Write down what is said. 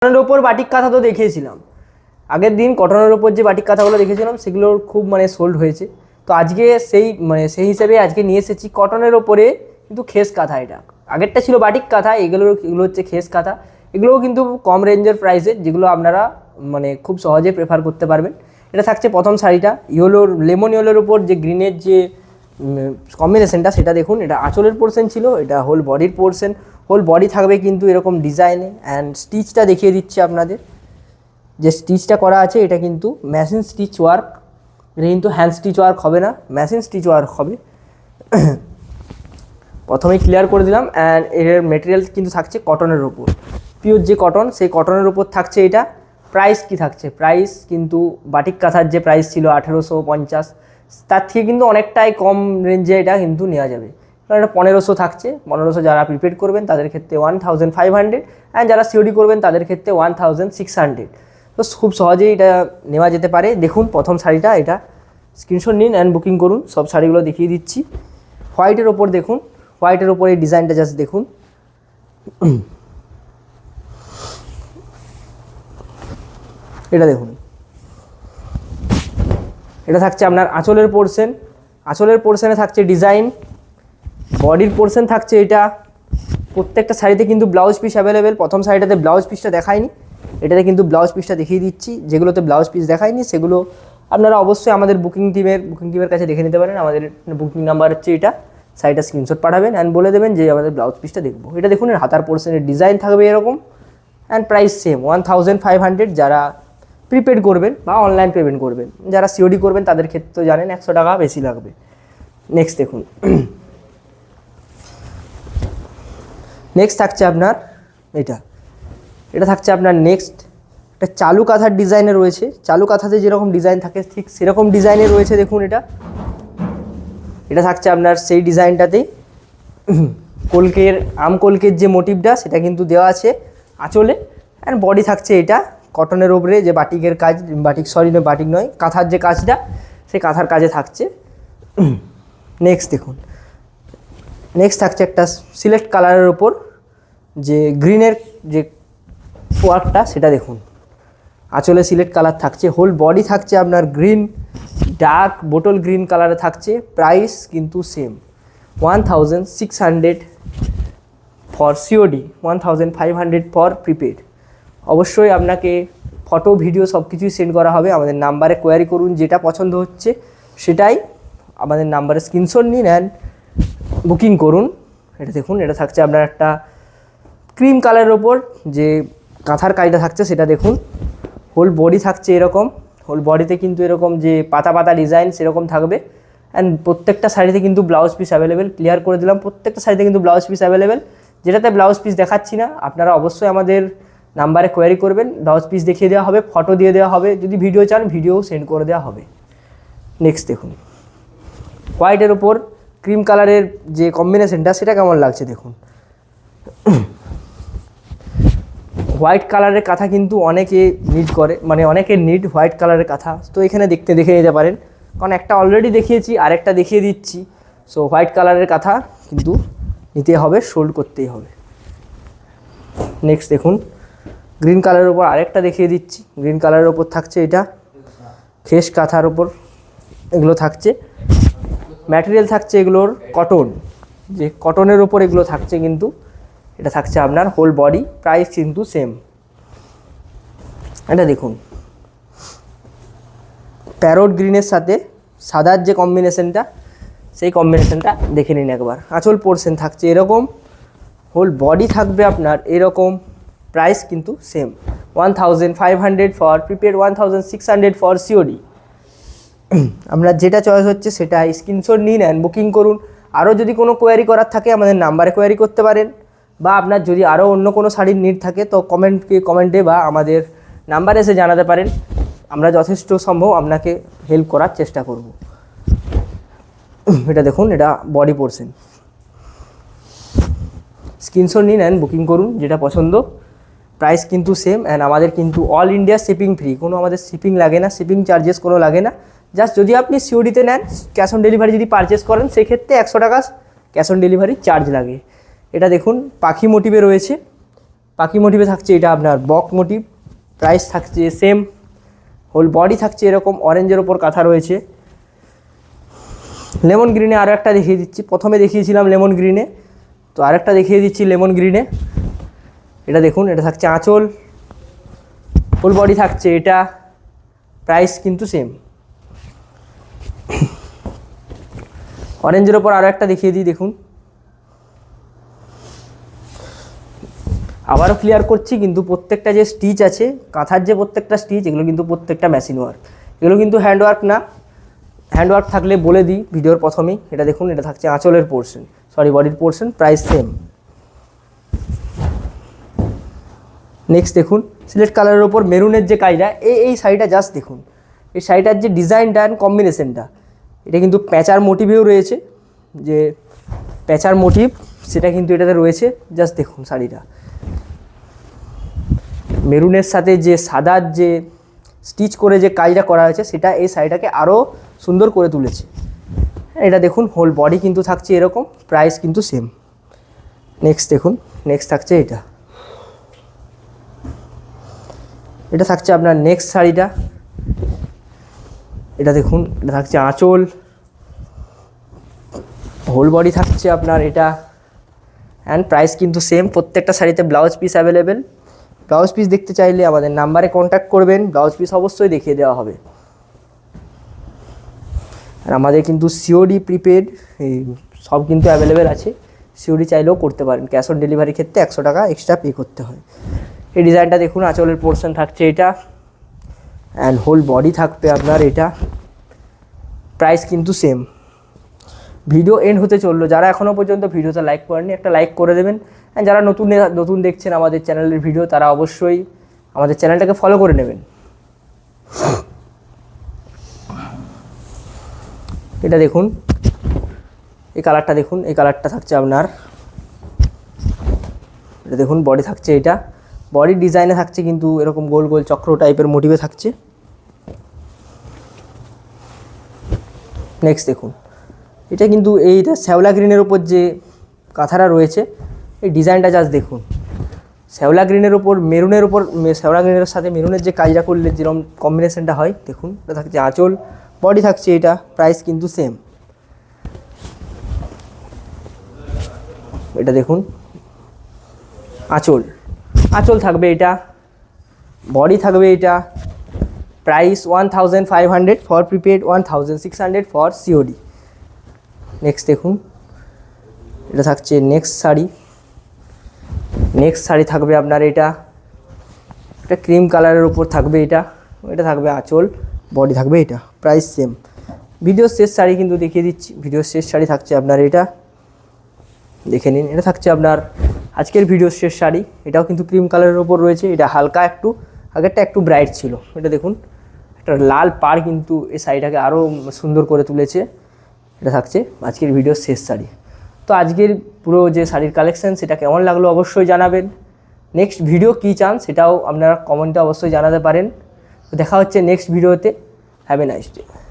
কটনের ওপর বাটিক কাঁথা তো দেখিয়েছিলাম আগের দিন। কটনের ওপর যে বাটিক কাঁথাগুলো দেখেছিলাম সেগুলোর খুব সোল্ড হয়েছে। তো আজকে সেই হিসেবে আজকে নিয়ে এসেছি কটনের ওপরে কিন্তু খেস কাঁথা। এটা আগেরটা ছিল বাটিক কাঁথা, এগুলো হচ্ছে খেস কাঁথা। এগুলোও কিন্তু কম রেঞ্জের প্রাইসে, যেগুলো আপনারা খুব সহজে প্রেফার করতে পারবেন। এটা থাকছে প্রথম শাড়িটা লেমন ইয়েলোর ওপর যে গ্রিনের যে কম্বিনেশনটা, সেটা দেখুন। এটা আঁচলের পোর্শন ছিল, এটা হোল বডির পোর্শন। হোল বডি থাকবে কিন্তু এরকম ডিজাইনে। অ্যান্ড স্টিচটা দেখিয়ে দিচ্ছি আপনাদের। যে স্টিচটা করা আছে এটা কিন্তু মেশিন স্টিচ ওয়ার্ক, এটা কিন্তু হ্যান্ড স্টিচ ওয়ার্ক হবে না, মেশিন স্টিচ ওয়ার্ক হবে। প্রথমেই ক্লিয়ার করে দিলাম। অ্যান্ড এর মেটেরিয়াল কিন্তু থাকছে কটনের ওপর, পিওর যে কটন, সেই কটনের ওপর থাকছে এটা। প্রাইস কি থাকছে? প্রাইস কিন্তু বাটিক কাঁথার যে প্রাইস ছিল 1850, তার থেকে কিন্তু অনেকটাই কম রেঞ্জে এটা কিন্তু নেওয়া যাবে। কারণ এটা 1500 থাকছে। 1500 যারা প্রিপেড করবেন তাদের ক্ষেত্রে 1500, অ্যান্ড যারা সিওডি করবেন তাদের ক্ষেত্রে 1600। তো খুব সহজেই এটা নেওয়া যেতে পারে। দেখুন প্রথম শাড়িটা, এটা স্ক্রিনশট নিন অ্যান্ড বুকিং করুন। সব শাড়িগুলো দেখিয়ে দিচ্ছি। হোয়াইটের ওপর দেখুন, হোয়াইটের ওপর এই ডিজাইনটা জাস্ট দেখুন। এটা দেখুন, এটা থাকছে আপনার আঁচলের পোর্শন। আঁচলের পোর্শনে থাকছে ডিজাইন, বডির পোর্শন থাকছে এটা। প্রত্যেকটা শাড়িতে কিন্তু ব্লাউজ পিস অ্যাভেলেবেল। প্রথম শাড়িটাতে ব্লাউজ পিসটা দেখায়নি, এটাতে কিন্তু ব্লাউজ পিসটা দেখিয়ে দিচ্ছি। যেগুলোতে ব্লাউজ পিস দেখায়নি সেগুলো আপনারা অবশ্যই আমাদের বুকিং টিমের কাছে দেখে নিতে পারেন। আমাদের বুকিং নাম্বার হচ্ছে এটা। শাড়িটা স্ক্রিনশট পাঠাবেন অ্যান্ড বলে দেবেন যে আমাদের ব্লাউজ পিসটা দেখবো। এটা দেখুন, এর হাতার পোর্শনের ডিজাইন থাকবে এরকম। And price same 1500। যারা প্রিপেড করবেন বা অনলাইন পেমেন্ট করবেন, যারা সিওডি করবেন তাদের ক্ষেত্রে তো জানেন 100 টাকা বেশি লাগবে। নেক্সট দেখুন, নেক্সট থাকছে আপনার এটা থাকছে আপনার নেক্সট। এটা চালু কাঁথার ডিজাইনে রয়েছে। চালু কাঁথাতে যেরকম ডিজাইন থাকে ঠিক সেরকম ডিজাইনে রয়েছে। দেখুন এটা থাকছে আপনার সেই ডিজাইনটাতেই। কলকের যে মোটিভটা সেটা কিন্তু দেওয়া আছে আঁচলে। অ্যান্ড বডি থাকছে এটা কটনের ওপরে যে বাটিকের কাজ, বাটিক নয়, কাঁথার যে কাজটা, সেই কাঁথার কাজে থাকছে। নেক্সট দেখুন, নেক্সট থাকছে একটা সিলেক্ট কালারের ওপর যে গ্রিনের যে ওয়ার্কটা, সেটা দেখুন। আঁচলে সিলেক্ট কালার থাকছে, হোল বডি থাকছে আপনার গ্রিন, ডার্ক বোটল গ্রিন কালারে থাকছে। প্রাইস কিন্তু same 1600 for COD, 1500 for prepaid. অবশ্যই আপনাকে ফটো ভিডিও সব কিছুই সেন্ড করা হবে। আমাদের নাম্বারে কোয়ারি করুন, যেটা পছন্দ হচ্ছে সেটাই আমাদের নাম্বারে স্ক্রিনশট নিন অ্যান্ড বুকিং করুন। এটা দেখুন, এটা থাকছে আপনার একটা ক্রিম কালারের ওপর যে কাঁথার কাজটা থাকছে, সেটা দেখুন। হোল বডি থাকছে এরকম, হোল বডিতে কিন্তু এরকম যে পাতা পাতা ডিজাইন সেরকম থাকবে। অ্যান্ড প্রত্যেকটা শাড়িতে কিন্তু ব্লাউজ পিস অ্যাভেলেবেল। ক্লিয়ার করে দিলাম, প্রত্যেকটা শাড়িতে কিন্তু ব্লাউজ পিস অ্যাভেলেবেল। যেটাতে ব্লাউজ পিস দেখাচ্ছি না, আপনারা অবশ্যই আমাদের নাম্বারে কোয়ারি করবেন, ব্লাউজ পিস দেখিয়ে দেওয়া হবে, ফটো দিয়ে দেওয়া হবে। যদি ভিডিও চান ভিডিও সেন্ড করে দেওয়া হবে। নেক্সট দেখুন, হোয়াইটের ওপর ক্রিম কালারের যে কম্বিনেশনটা, সেটা কেমন লাগছে দেখুন। হোয়াইট কালারের কাঁথা কিন্তু অনেকে নিড করে, অনেকের নিড হোয়াইট কালারের কাঁথা। তো এখানে দেখে নিতে পারেন, কারণ একটা অলরেডি দেখিয়েছি, আরেকটা দেখিয়ে দিচ্ছি। সো হোয়াইট কালারের কাঁথা কিন্তু নিতে হবে, সোল্ড করতেই হবে। নেক্সট দেখুন, গ্রিন কালারের ওপর আরেকটা দেখিয়ে দিচ্ছি। গ্রিন কালারের ওপর থাকছে এটা খেস কাঁথার ওপর এগুলো থাকছে। ম্যাটেরিয়াল থাকছে এগুলোর কটন, যে কটনের ওপর এগুলো থাকছে। কিন্তু এটা থাকছে আপনার হোল বডি, প্রাইস কিন্তু সেম। এটা দেখুন, প্যারোট গ্রিনের সাথে সাদার যে কম্বিনেশনটা, সেই কম্বিনেশনটা দেখে নিন একবার। আঁচল পোর্শন থাকছে এরকম, হোল বডি থাকবে আপনার এরকম। প্রাইস কিন্তু same 1500 for prepaid, 1600 for COD. আমরা যেটা চয়েস হচ্ছে সেটা স্ক্রিনশট নিন অ্যান্ড বুকিং করুন। আরও যদি কোনো কোয়ারি করার থাকে আমাদের নাম্বারে কোয়ারি করতে পারেন, বা আপনার যদি আরও অন্য কোনো শাড়ির নিড থাকে তো কমেন্টে বা আমাদের নাম্বারে এসে জানাতে পারেন। আমরা যথেষ্ট সম্ভব আপনাকে হেল্প করার চেষ্টা করব। এটা দেখুন, এটা বডি পোর্শন। স্ক্রিনশট নিন অ্যান্ড বুকিং করুন যেটা পছন্দ। প্রাইস কিন্তু সেম। অ্যান্ড আমাদের কিন্তু অল ইন্ডিয়া শিপিং ফ্রি, কোনো আমাদের শিপিং লাগে না, শিপিং চার্জেস কোনো লাগে না। জাস্ট যদি আপনি সিওডিতে নেন, ক্যাশ অন ডেলিভারি যদি পারচেস করেন, সেক্ষেত্রে 100 টাকা ক্যাশ অন ডেলিভারি চার্জ লাগে। এটা দেখুন, পাখি মোটিভে রয়েছে। পাখি মোটিভে থাকছে এটা আপনার বক মোটিভ, প্রাইস থাকছে সেম। হোল বডি থাকছে এরকম অরেঞ্জের ওপর কাঁথা রয়েছে। লেমন গ্রিনে আরও একটা দেখিয়ে দিচ্ছি, প্রথমে দেখিয়েছিলাম লেমন গ্রিনে, তো আরেকটা দেখিয়ে দিচ্ছি লেমন গ্রিনে। এটা দেখুন, এটা থাকছে আঁচল, ফুল বডি থাকছে এটা, প্রাইস কিন্তু সেম। অরেঞ্জের ওপর আরও একটা দেখিয়ে দিই, দেখুন আবারও ক্লিয়ার করছি, কিন্তু প্রত্যেকটা যে স্টিচ আছে কাঁথার যে প্রত্যেকটা স্টিচ, এগুলো কিন্তু প্রত্যেকটা মেশিন ওয়ার্ক, এগুলো কিন্তু হ্যান্ডওয়ার্ক না। হ্যান্ডওয়ার্ক থাকলে বলে দিই ভিডিওর প্রথমেই। এটা দেখুন, এটা থাকছে আঁচলের পোর্শন, সরি বডির পোর্শন, প্রাইস সেম। নেক্সট দেখুন, সিলেক্ট কালারের ওপর মেরুনের যে কাজটা, এই শাড়িটা জাস্ট দেখুন, এই শাড়িটার যে ডিজাইনটা অ্যান্ড কম্বিনেশনটা, এটা কিন্তু প্যাঁচার মোটিভেও রয়েছে, যে প্যাঁচার মোটিভ সেটা কিন্তু এটাতে রয়েছে। জাস্ট দেখুন শাড়িটা, মেরুনের সাথে যে সাদার যে স্টিচ করে যে কাজটা করা হয়েছে, সেটা এই শাড়িটাকে আরও সুন্দর করে তুলেছে। এটা দেখুন, হোল বডি কিন্তু থাকছে এরকম, প্রাইস কিন্তু সেম। নেক্সট দেখুন, নেক্সট থাকছে এটা, এটা থাকছে আপনার নেক্সট শাড়িটা। এটা দেখুন, এটা থাকছে আঁচল, হোল বডি থাকছে আপনার এটা, অ্যান্ড প্রাইস কিন্তু সেম। প্রত্যেকটা শাড়িতে blouse piece available. Blouse piece দেখতে চাইলে আমাদের নাম্বারে কন্ট্যাক্ট করবেন, ব্লাউজ পিস অবশ্যই দেখিয়ে দেওয়া হবে। আর আমাদের কিন্তু সিওডি প্রিপেড সব কিন্তু অ্যাভেলেবেল আছে, সিওডি চাইলেও করতে পারেন। ক্যাশ অন ডেলিভারি ক্ষেত্রে 100 টাকা এক্সট্রা পে করতে হয়। এই ডিজাইনটা দেখুন, আঁচলের পোর্শন থাকছে এটা, অ্যান্ড হোল বডি থাকবে আপনার এটা, প্রাইস কিন্তু সেম। ভিডিও এন্ড হতে চললো, যারা এখনও পর্যন্ত ভিডিওতে লাইক করেননি একটা লাইক করে দেবেন, অ্যান্ড যারা নতুন দেখছেন আমাদের চ্যানেলের ভিডিও, তারা অবশ্যই আমাদের চ্যানেলটাকে ফলো করে নেবেন। এটা দেখুন, এই কালারটা দেখুন, এই কালারটা থাকছে আপনার, এটা দেখুন বডি থাকছে এটা, বডির ডিজাইনে থাকছে কিন্তু এরকম গোল গোল চক্র টাইপের মোটিভে থাকছে। নেক্সট দেখুন, এটা কিন্তু এইটা শ্যাওলা গ্রিনের ওপর যে কাঁথাটা রয়েছে, এই ডিজাইনটা জাস্ট দেখুন, শ্যাওলা গ্রিনের ওপর মেরুনের ওপর, শ্যাওলা গ্রিনের সাথে মেরুনের যে কাজটা করলে যেরকম কম্বিনেশনটা হয়, দেখুন এটা থাকছে আঁচল, বডি থাকছে এটা, প্রাইস কিন্তু সেম। এটা দেখুন আঁচল, আঁচল থাকবে এটা, বডি থাকবে এটা, price 1500 for prepaid, 1600 for COD. Next দেখুন, এটা থাকছে নেক্সট শাড়ি। নেক্সট শাড়ি থাকবে আপনার এটা ক্রিম কালারের উপর থাকবে এটা, এটা থাকবে আঁচল, বডি থাকবে এটা, প্রাইস সেম। ভিডিওর শেষ শাড়ি কিন্তু দেখিয়ে দিচ্ছি, ভিডিওর শেষ শাড়ি থাকছে আপনার এটা, দেখে নিন। এটা থাকছে আপনার আজকের ভিডিওর শেষ শাড়ি, এটাও কিন্তু ক্রিম কালারের উপর রয়েছে, এটা হালকা একটু, আগেরটা একটু ব্রাইট ছিল। এটা দেখুন, একটা লাল পাড় কিন্তু এই শাড়িটাকে আরও সুন্দর করে তুলেছে। এটা থাকছে আজকের ভিডিওর শেষ শাড়ি। তো আজকের পুরো যে শাড়ির কালেকশান, সেটা কেমন লাগলো অবশ্যই জানাবেন। নেক্সট ভিডিও কী চান সেটাও আপনারা কমেন্টে অবশ্যই জানাতে পারেন। তো দেখা হচ্ছে নেক্সট ভিডিওতে। Have a nice day.